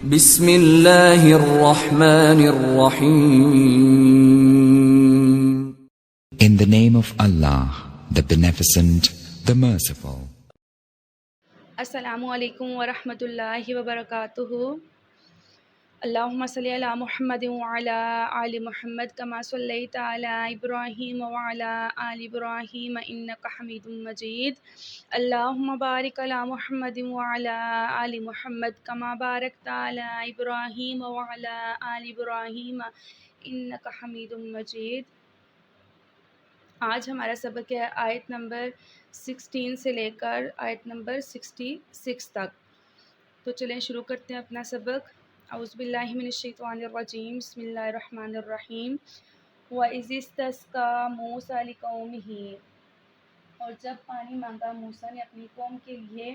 بسم اللہ الرحمن الرحیم. In the name of Allah, the Beneficent, the Merciful. السلام علیکم ورحمۃ اللہ وبرکاتہ. اللہم صلی علی محمد وعلی آل محمد کما صلیت علی ابراہیم وعلی آل ابراہیم انک حمید مجید. اللہم بارک علی محمد وعلی آل محمد کما بارکت علی ابراہیم وعلی آل ابراہیم انک حمید مجید. آج ہمارا سبق ہے آیت نمبر 16 سے لے کر آیت نمبر 66 تک. تو چلیں شروع کرتے ہیں اپنا سبق. اعوذ باللہ من الشیطان الرجیم. بسم اللہ الرحمن الرحیم. وَإِذِ اسْتَسْقَىٰ مُوسَىٰ لِقَوْمِهِ، اور جب پانی مانگا موسیٰ نے اپنی قوم کے لیے.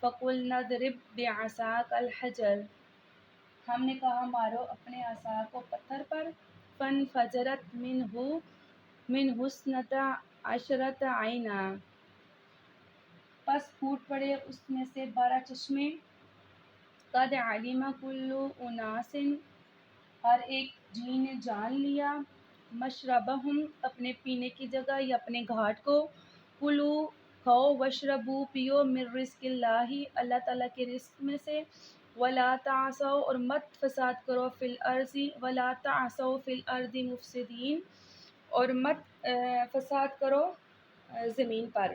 فَقُلْنَا اضْرِب بِعَصَاكَ الْحَجَرَ، ہم نے کہا مارو اپنے عصا کو پتھر پر. فَانْفَجَرَتْ مِنْهُ اثْنَتَا عَشْرَةَ عَيْنًا، پس پھوٹ پڑے اس میں سے 12 چشمے. قَدْ عَلِمَ كُلُّ أُنَاسٍ، ہر ایک جی نے جان لیا. مَشْرَبَهُمْ، اپنے پینے کی جگہ یا اپنے گھاٹ کو. کُلُوا، کھاؤ. وَاشْرَبُوا، پیو. مِن رِزْقِ اللّٰہ، اللہ تعالیٰ کے رزق میں سے. وَلَا تَعْثَوْا، اور مت فساد کرو. فِی الْأَرْضِ، وَلَا تَعْثَوْا فِی الْأَرْضِ مُفْسِدِینَ، اور مت فساد کرو زمین پر.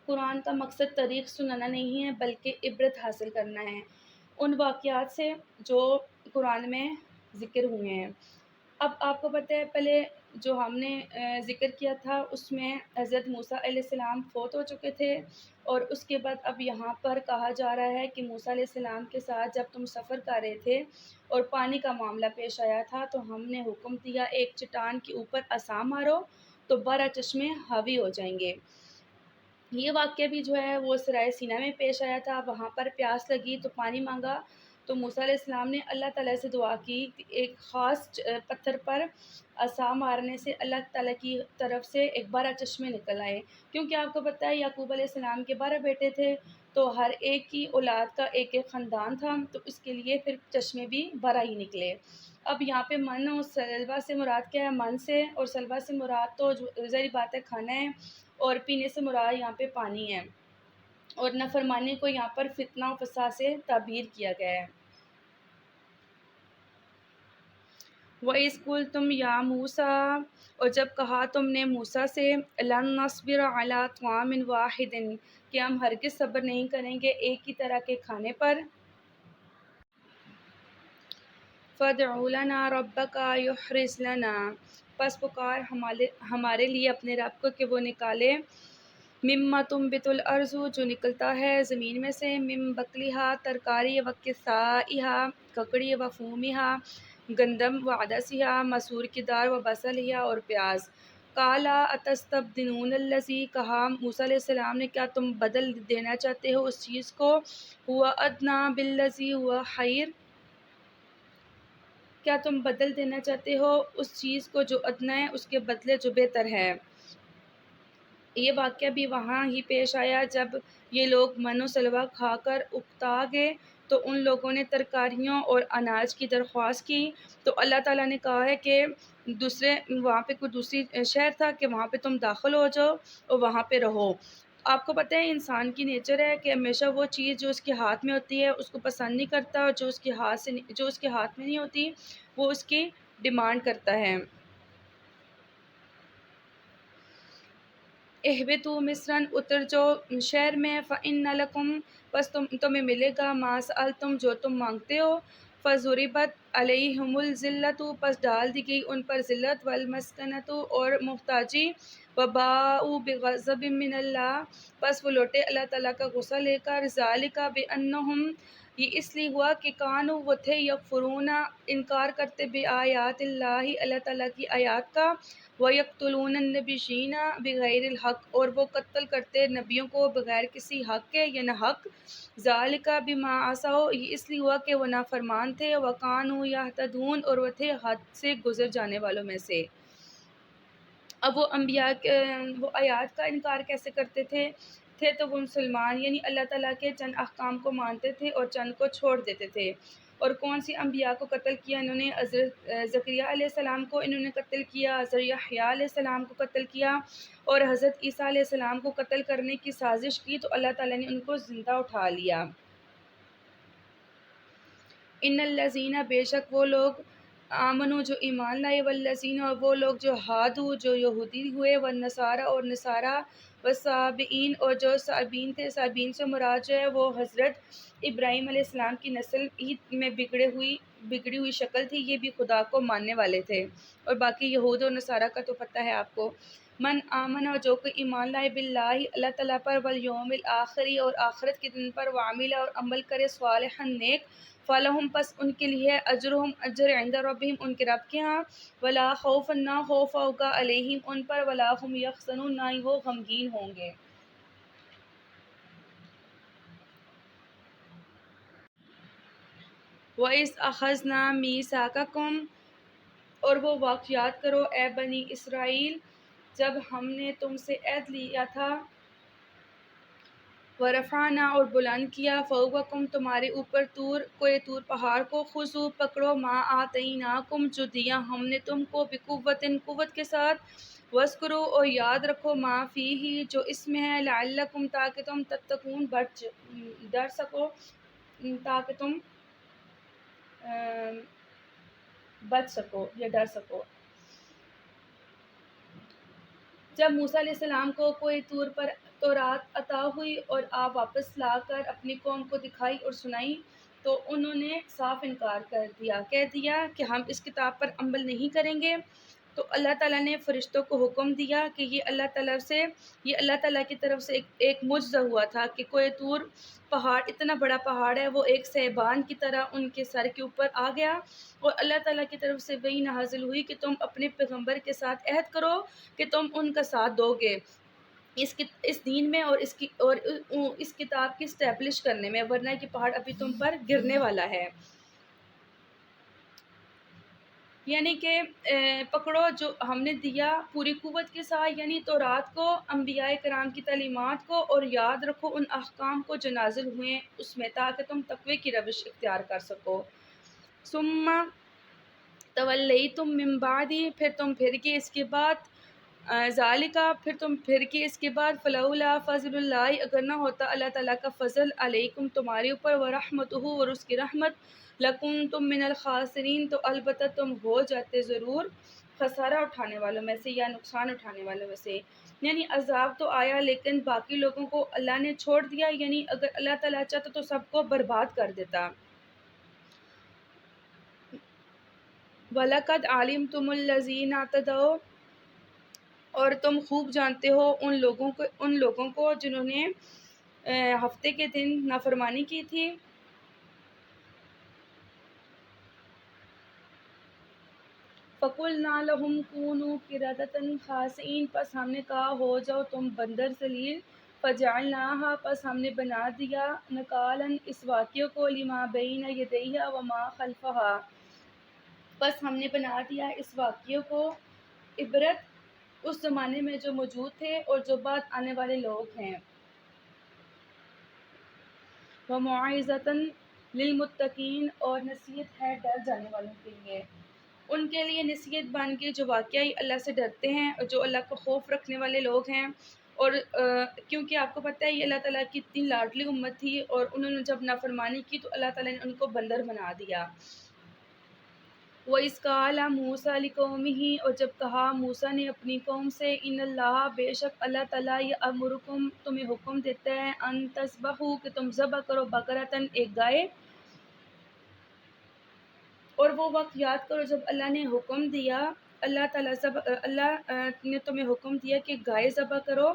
قرآن کا مقصد تاریخ سنانا نہیں ہے بلکہ عبرت حاصل کرنا ہے ان واقعات سے جو قرآن میں ذکر ہوئے ہیں. اب آپ کو پتہ ہے پہلے جو ہم نے ذکر کیا تھا اس میں حضرت موسیٰ علیہ السلام فوت ہو چکے تھے، اور اس کے بعد اب یہاں پر کہا جا رہا ہے کہ موسیٰ علیہ السلام کے ساتھ جب تم سفر کر رہے تھے اور پانی کا معاملہ پیش آیا تھا تو ہم نے حکم دیا ایک چٹان کے اوپر عصا مارو تو 12 چشمے حاوی ہو جائیں گے. یہ واقعہ بھی جو ہے وہ سرائے سینا میں پیش آیا تھا. وہاں پر پیاس لگی تو پانی مانگا تو موسیٰ علیہ السلام نے اللہ تعالیٰ سے دعا کی کہ ایک خاص پتھر پر عصا مارنے سے اللہ تعالیٰ کی طرف سے 12 چشمے نکل آئے. کیونکہ آپ کو پتہ ہے یعقوب علیہ السلام کے 12 بیٹے تھے تو ہر ایک کی اولاد کا ایک ایک خاندان تھا، تو اس کے لیے پھر چشمے بھی 12 ہی نکلے. اب یہاں پہ من اور سلوا سے مراد کیا ہے؟ من سے اور سلوا سے مراد تو ظاہری بات ہے کھانا ہے، اور پینے سے مراد یہاں پہ پانی ہے، اور نافرمانی کو یہاں پر فتنہ و فساد سے تعبیر کیا گیا ہے. وَإِذْ قُلْتُمْ يَا مُوسَىٰ، اور جب کہا تم نے موسیٰ سے. لَن نَصْبِرَ عَلَىٰ طَعَامٍ وَاحِدٍ، کہ ہم ہرگز صبر نہیں کریں گے ایک ہی طرح کے کھانے پر. فَادْعُ لَنَا رَبَّكَ يُخْرِجْ لَنَا، پس پکار ہمارے لیے اپنے رب کو کہ وہ نکالے. مِمَّا تُنبِتُ الْأَرْضُ، جو نکلتا ہے زمین میں سے. مِن بَقْلِهَا، ترکاری. وَقِثَائِهَا، ککڑی. وَفُومِهَا، گندم. وَعَدَسِهَا، مسور کی دار. وَبَصَلِهَا، اور پیاز. قَالَ أَتَسْتَبْدِلُونَ الَّذِي، کہا موسیٰ علیہ السلام نے کیا تم بدل دینا چاہتے ہو اس چیز کو. هُوَ أَدْنَىٰ بِالَّذِي هُوَ خَيْرٌ، کیا تم بدل دینا چاہتے ہو اس چیز کو جو ادنیٰ ہے اس کے بدلے جو بہتر ہے. یہ واقعہ بھی وہاں ہی پیش آیا جب یہ لوگ من و سلوا کھا کر اکتا گئے تو ان لوگوں نے ترکاریوں اور اناج کی درخواست کی. تو اللہ تعالیٰ نے کہا ہے کہ وہاں پہ کوئی دوسری شہر تھا کہ وہاں پہ تم داخل ہو جاؤ اور وہاں پہ رہو. آپ کو پتہ ہے انسان کی نیچر ہے کہ ہمیشہ وہ چیز جو اس کے ہاتھ میں ہوتی ہے اس کو پسند نہیں کرتا، اور جو اس کے ہاتھ میں نہیں ہوتی وہ اس کی ڈیمانڈ کرتا ہے. اہبطوا مصرا، اتر جاؤ شہر میں. فإن لکم، بس تمہیں ملے گا. ما سألتم، جو تم مانگتے ہو. فضربت علیہم الذلۃ، پس ڈال دی گئی ان پر ذلت. والمسکنۃ، اور محتاجی. وباءوا بغضب من اللہ، پس وہ لوٹے اللہ تعالیٰ کا غصہ لے کر. ذالک بأنہم، یہ اس لیے ہوا کہ کانوا، وہ تھے. یکفرون، انکار کرتے. بآیات اللہ، اللہ تعالیٰ کی آیات کا. وَيَقْتُلُونَ النَّبِيِّينَ بِغَيْرِ الْحَقِّ، اور وہ قتل کرتے نبیوں کو بغیر کسی حق کے یا نہ حق. ذَلِكَ بِمَا عَصَوْا، یہ اس لیے ہوا کہ وہ نافرمان تھے. وَكَانُوا يَعْتَدُونَ، اور وہ تھے حد سے گزر جانے والوں میں سے. اب وہ انبیاء وہ آیات کا انکار کیسے کرتے تھے تھے تو وہ مسلمان یعنی اللہ تعالیٰ کے چند احکام کو مانتے تھے اور چند کو چھوڑ دیتے تھے۔ اور کون سی انبیاء کو قتل کیا انہوں نے؟ حضرت زکریا علیہ السلام کو انہوں نے قتل کیا، حضرت یحییٰ علیہ السلام کو قتل کیا، اور حضرت عیسیٰ علیہ السلام کو قتل کرنے کی سازش کی تو اللہ تعالیٰ نے ان کو زندہ اٹھا لیا۔ ان الذین، بے شک وہ لوگ، آمنو جو ایمان لائے، والذین اور وہ لوگ جو ہادو جو یہودی ہوئے، والنصارى اور نصارہ، والصابئین اور جو صابین تھے۔ صابین سے مراد جو ہے وہ حضرت ابراہیم علیہ السلام کی نسل ہی میں بگڑی ہوئی شکل تھی، یہ بھی خدا کو ماننے والے تھے۔ اور باقی یہود اور نصارہ کا تو پتہ ہے آپ کو۔ من آمن، جو کوئی ایمان لائے، باللہ اللہ تعالیٰ پر، والیوم الآخری اور آخرت کے دن پر، وعمل اور عمل کرے، صالحا نیک، فلہم پس ان کے لیے اجرہم اجر، عند ربہم ان کے رب کے ہاں، ولا خوف نہ خوف ہوگا، علیہم ان پر، ولا ہم یحزنون نہ ہی وہ غمگین ہوں گے۔ وَإِذْ أَخَذْنَا مِيثَاقَكُمْ، اور وہ واقعات کرو اے بنی اسرائیل جب ہم نے تم سے عہد لیا تھا، ورفعنا اور بلند کیا، فوقکم تمہارے اوپر، کوہ طور پہاڑ کو، خذوا پکڑو، ما آتیناکم جو دیا ہم نے تم کو، بقوت قوت کے ساتھ، واذکروا اور یاد رکھو، ما فیہ جو اس میں ہے، لعلکم تاکہ تم تتقون ڈر سکو، تاکہ تم بچ سکو یا ڈر سکو۔ جب موسیٰ علیہ السلام کو کوہ طور پر تورات عطا ہوئی اور آپ واپس لا کر اپنی قوم کو دکھائی اور سنائی تو انہوں نے صاف انکار کر دیا، کہہ دیا کہ ہم اس کتاب پر عمل نہیں کریں گے۔ تو اللہ تعالیٰ نے فرشتوں کو حکم دیا کہ یہ اللہ تعالیٰ کی طرف سے ایک معجزہ ہوا تھا کہ کوہ طور پہاڑ اتنا بڑا پہاڑ ہے، وہ ایک سیبان کی طرح ان کے سر کے اوپر آ گیا، اور اللہ تعالیٰ کی طرف سے وحی نازل ہوئی کہ تم اپنے پیغمبر کے ساتھ عہد کرو کہ تم ان کا ساتھ دو گے اس دین میں اور اس کتاب کی اسٹیبلش کرنے میں، ورنہ کہ پہاڑ ابھی تم پر گرنے والا ہے۔ یعنی کہ پکڑو جو ہم نے دیا پوری قوت کے ساتھ، یعنی تورات کو، انبیاء کرام کی تعلیمات کو، اور یاد رکھو ان احکام کو جو نازل ہوئے اس میں، تاکہ تم تقوی کی روش اختیار کر سکو۔ ثم تولیتم من بعدی، پھر تم پھر کے اس کے بعد، ذالکا پھر تم پھر کے اس کے بعد، فلولا فضل اللہ اگر نہ ہوتا اللہ تعالیٰ کا فضل، علیکم تمہارے اوپر، ورحمتہ اور اس کی رحمت، لکنتم من الخاسرین تو البتہ تم ہو جاتے ضرور خسارہ اٹھانے والوں میں سے یا نقصان اٹھانے والوں میں سے۔ یعنی عذاب تو آیا لیکن باقی لوگوں کو اللہ نے چھوڑ دیا، یعنی اگر اللہ تعالیٰ چاہتا تو سب کو برباد کر دیتا۔ وَلَقَدْ عَلِمْتُمُ الَّذِينَ اعْتَدَوْا، اور تم خوب جانتے ہو ان لوگوں کو جنہوں نے ہفتے کے دن نافرمانی کی تھی۔ فَقُلْنَا لَهُمْ كُونُوا قِرَدَةً خَاسِئِينَ، پس ہم نے کہا ہو جاؤ تم بندر ذلیل، فَجَعَلْنَاهَا پس ہم نے بنا دیا، نَكَالًا اس واقعے کو، لِمَا بَيْنَ يَدَيْهَا وَمَا خَلْفَهَا پس ہم نے بنا دیا اس واقعے کو عبرت اس زمانے میں جو موجود تھے اور جو بعد آنے والے لوگ ہیں، وَمَوْعِظَةً لِلْمُتَّقِينَ اور نصیحت ہے ڈر جانے والوں کے لیے، ان کے لیے نصیحت بن کے جو واقعی اللہ سے ڈرتے ہیں اور جو اللہ کا خوف رکھنے والے لوگ ہیں۔ اور کیونکہ آپ کو پتہ ہے یہ اللہ تعالیٰ کی اتنی لاڈلی امت تھی، اور انہوں نے جب نافرمانی کی تو اللہ تعالیٰ نے ان کو بندر بنا دیا۔ وَإِذْ قَالَ مُوسَىٰ لِقَوْمِهِ اور جب کہا موسیٰ نے اپنی قوم سے، إِنَّ اللَّهَ بے شک اللہ تعالیٰ یأمرکم تمہیں حکم دیتا ہے، أَن تذبحوا کہ تم ذبح کرو، بقرۃ ایک گائے، اور وہ وقت یاد کرو جب اللہ نے حکم دیا، اللہ نے تمہیں حکم دیا کہ گائے ذبح کرو۔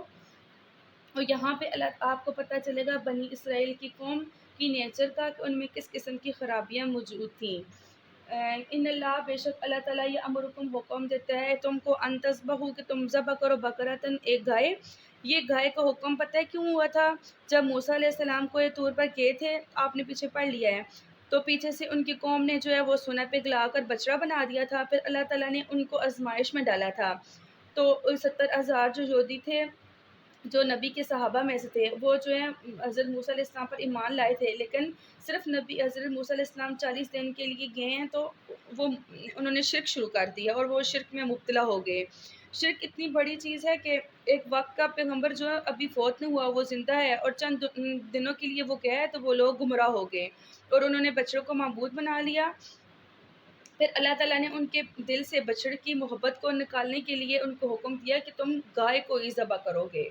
اور یہاں پہ آپ کو پتہ چلے گا بنی اسرائیل کی قوم کی نیچر کا کہ ان میں کس قسم کی خرابیاں موجود تھیں۔ ان اللہ بے شک اللہ تعالیٰ یہ امرکم حکم دیتا ہے تم کو، ان تذبحوا کہ تم ذبح کرو، بقرۃ ایک گائے۔ یہ گائے کا حکم پتہ ہے کیوں ہوا تھا؟ جب موسیٰ علیہ السلام کو یہ طور پر گئے تھے، آپ نے پیچھے پڑھ لیا ہے، تو پیچھے سے ان کی قوم نے جو ہے وہ سونا پگھلا کر بچڑا بنا دیا تھا، پھر اللہ تعالیٰ نے ان کو آزمائش میں ڈالا تھا۔ تو 70,000 جو یہودی تھے جو نبی کے صحابہ میں سے تھے وہ جو ہے حضرت موسیٰ علیہ السلام پر ایمان لائے تھے، لیکن صرف نبی حضرت موسیٰ علیہ السلام 40 دن کے لیے گئے ہیں تو وہ انہوں نے شرک شروع کر دیا اور وہ شرک میں مبتلا ہو گئے۔ شرک اتنی بڑی چیز ہے کہ ایک وقت کا پیغمبر جو ہے ابھی فوت نہیں ہوا، وہ زندہ ہے اور چند دنوں کے لیے وہ گیا ہے تو وہ لوگ گمراہ ہو گئے اور انہوں نے بچڑوں کو معبود بنا لیا۔ پھر اللہ تعالیٰ نے ان کے دل سے بچڑ کی محبت کو نکالنے کے لیے ان کو حکم دیا کہ تم گائے کو ہی ذبح کرو گے۔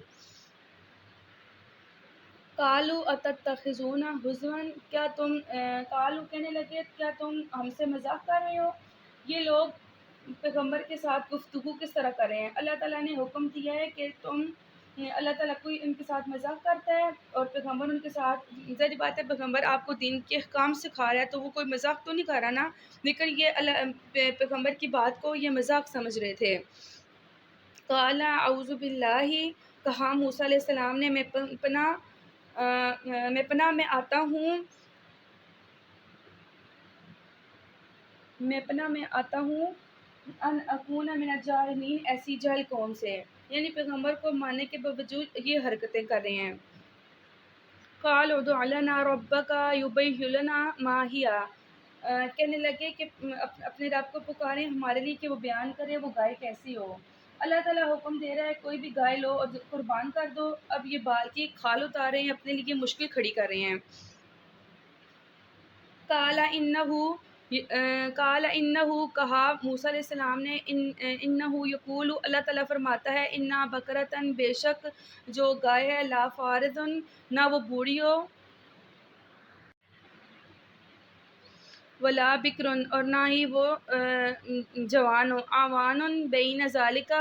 قالوا اتتخذونا ہزوا، کیا تم قالوا کہنے لگے کیا تم ہم سے مذاق کر رہے ہو؟ یہ لوگ پیغمبر کے ساتھ گفتگو کس طرح کر رہے ہیں؟ اللہ تعالیٰ نے حکم دیا ہے کہ تم اللہ تعالیٰ کوئی ان کے ساتھ مذاق کرتا ہے اور پیغمبر ان کے ساتھ، ظاہر بات ہے پیغمبر آپ کو دین کے احکام سکھا رہا ہے تو وہ کوئی مذاق تو نہیں کر رہا نا، لیکن یہ پیغمبر کی بات کو یہ مذاق سمجھ رہے تھے۔ قال اعوذ باللہ، کہا موسیٰ علیہ السلام نے میں پناہ میں آتا ہوں ان اکون من الجاہلین، ایسی جہل قوم سے، یعنی پیغمبر کو ماننے کے باوجود یہ حرکتیں کر رہے ہیں۔ قال ادع لنا ربک یبین لنا ما ہی، کہنے لگے کہ اپنے رب کو پکاریں ہمارے لیے کہ وہ بیان کرے وہ گائے کیسی ہو۔ اللہ تعالیٰ حکم دے رہا ہے کوئی بھی گائے لو اور قربان کر دو، اب یہ بال کی کھال اتارے ہیں، اپنے لیے مشکل کھڑی کر رہے ہیں۔ قال انہو، کہا موسیٰ علیہ السلام نے انہو یقول، اللہ تعالیٰ فرماتا ہے انا بکرتن، بے شک جو گائے ہے، لا فارضن، نہ وہ بوڑھی ہو، ولا بکرن، اور نہ ہی وہ جوان ہو، آوان بین ذالک،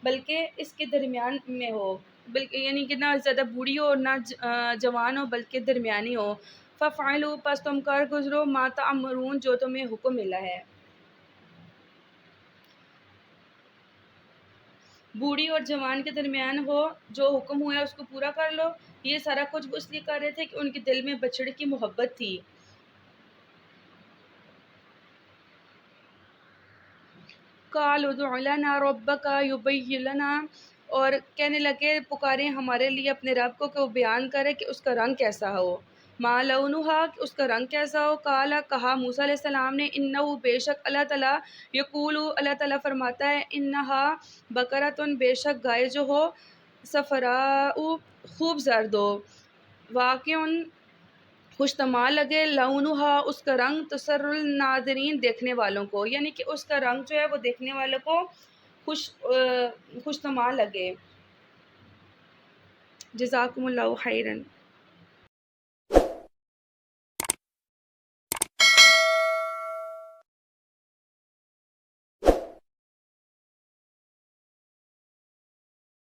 بلکہ اس کے درمیان میں ہو، بلکہ یعنی کہ نہ زیادہ بوڑھی ہو اور نہ جوان ہو بلکہ درمیانی ہو۔ ففعلوا، پس تم کر گزرو، ما تأمرون، جو تمہیں حکم ملا ہے۔ بوڑھی اور جوان کے درمیان ہو، جو حکم ہوا ہے اس کو پورا کر لو۔ یہ سارا کچھ وہ اس لیے کر رہے تھے کہ ان کے دل میں بچڑے کی محبت تھی۔ قال ادع لنا ربک یبین لنا، اور کہنے لگے پکاریں ہمارے لیے اپنے رب کو کہ وہ بیان کرے کہ اس کا رنگ کیسا ہو، ما لونھا، کہ اس کا رنگ کیسا ہو۔ قال، کہا موسیٰ علیہ السلام نے انہ، بے شک اللہ تعالیٰ، یقول، اللہ تعالیٰ فرماتا ہے انہا بقرۃ، بے شک گائے جو ہو، صفراء، خوب زرد ہو، واقع، خوشتمال لگے، لونھا، اس کا رنگ، تسر الناظرین، دیکھنے والوں کو، یعنی کہ اس کا رنگ جو ہے وہ دیکھنے والوں کو خوشتمال لگے۔ جزاکم اللہ خیرا۔